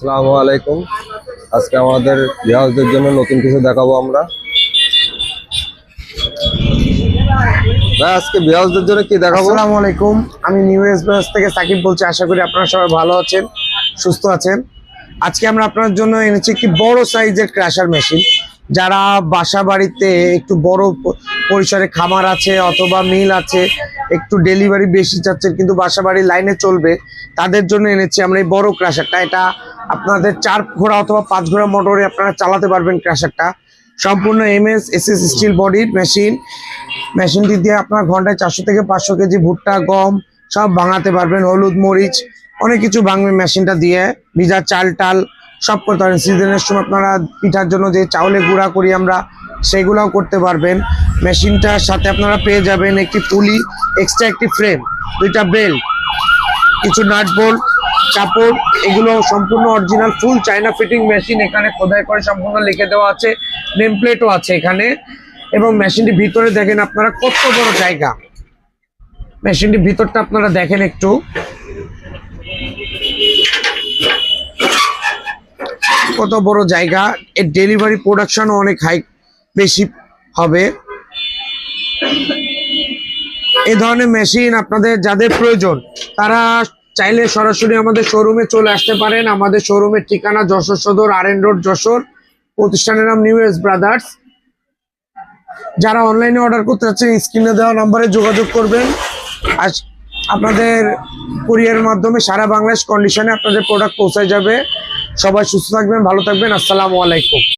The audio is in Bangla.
আসসালামু আলাইকুম। আজকে আমাদের ভিউয়ারদের জন্য নতুন কিছু দেখাবো আমরা। ভাই আজকে ভিউয়ারদের জন্য কি দেখাবো? আসসালামু আলাইকুম, আমি নিউ এক্সপ্রেস থেকে সাকিব বলছি। আশা করি আপনারা সবাই ভালো আছেন, সুস্থ আছেন। আজকে আমরা আপনার জন্য এনেছি একটি বড় সাইজের ক্রাশার মেশিন। যারা বাসা বাড়িতে একটু বড় পরিসরে খামার আছে অথবা মিল আছে, একটু ডেলিভারি বেশি চাচ্ছেন কিন্তু বাসা বাড়ির লাইনে চলবে, তাদের জন্য এনেছি আমরা এই বড় ক্রাশারটা। এটা আপনাদের 4 ঘোড়া অথবা 5 ঘোড়া মোটরে আপনারা চালাতে পারবেন। ক্রাশারটা সম্পূর্ণ এমএস স্টিল বডির মেশিন। মেশিনটি দিয়ে আপনার ঘন্টায় 400 থেকে 500 কেজি ভুট্টা, গম সব ভাঙাতে পারবেন। হলুদ, মরিচ অনেক কিছু ভাঙবে মেশিনটা দিয়ে। ভিজা চাল টাল সব করতে পারবেন। সিজনের সময় আপনারা পিঠার জন্য যে চাউলের গুঁড়া করি আমরা, সেগুলোও করতে পারবেন। মেশিনটার সাথে আপনারা পেয়ে যাবেন একটি পুলি, এক্সট্রা একটি ফ্রেম, 2টা বেল্ট, কিছু নাট বোল্ট, কাপড়। এগুলো সম্পূর্ণ অরিজিনাল ফুল চায়না ফিটিং মেশিন। এখানে খোদাই করে সম্পূর্ণ লিখে দেওয়া আছে, নেম প্লেটও আছে এখানে। এবং মেশিনটির ভিতরে দেখেন আপনারা কত বড় জায়গা। মেশিনটির ভিতরটা আপনারা দেখেন একটু, কত বড় জায়গা। এর ডেলিভারি প্রোডাকশনও অনেক বেশি হবে। এই ধরনের মেশিন আপনাদের যাদের প্রয়োজন তারা চাইলে সরাসরি আমাদের শোরুমে চলে আসতে পারেন। আমাদের শোরুমের ঠিকানা যশোর সদর, RN রোড, যশোর। প্রতিষ্ঠানের নাম নিউ এজ ব্রাদার্স। যারা অনলাইনে অর্ডার করতে চাচ্ছেন স্ক্রিনে দেওয়া নম্বরে যোগাযোগ করবেন। আজ আপনাদের কুরিয়ারের মাধ্যমে সারা বাংলাদেশ কন্ডিশনে আপনাদের প্রোডাক্ট পৌঁছে যাবে। সবাই সুস্থ থাকবেন, ভালো থাকবেন। আসসালামু আলাইকুম।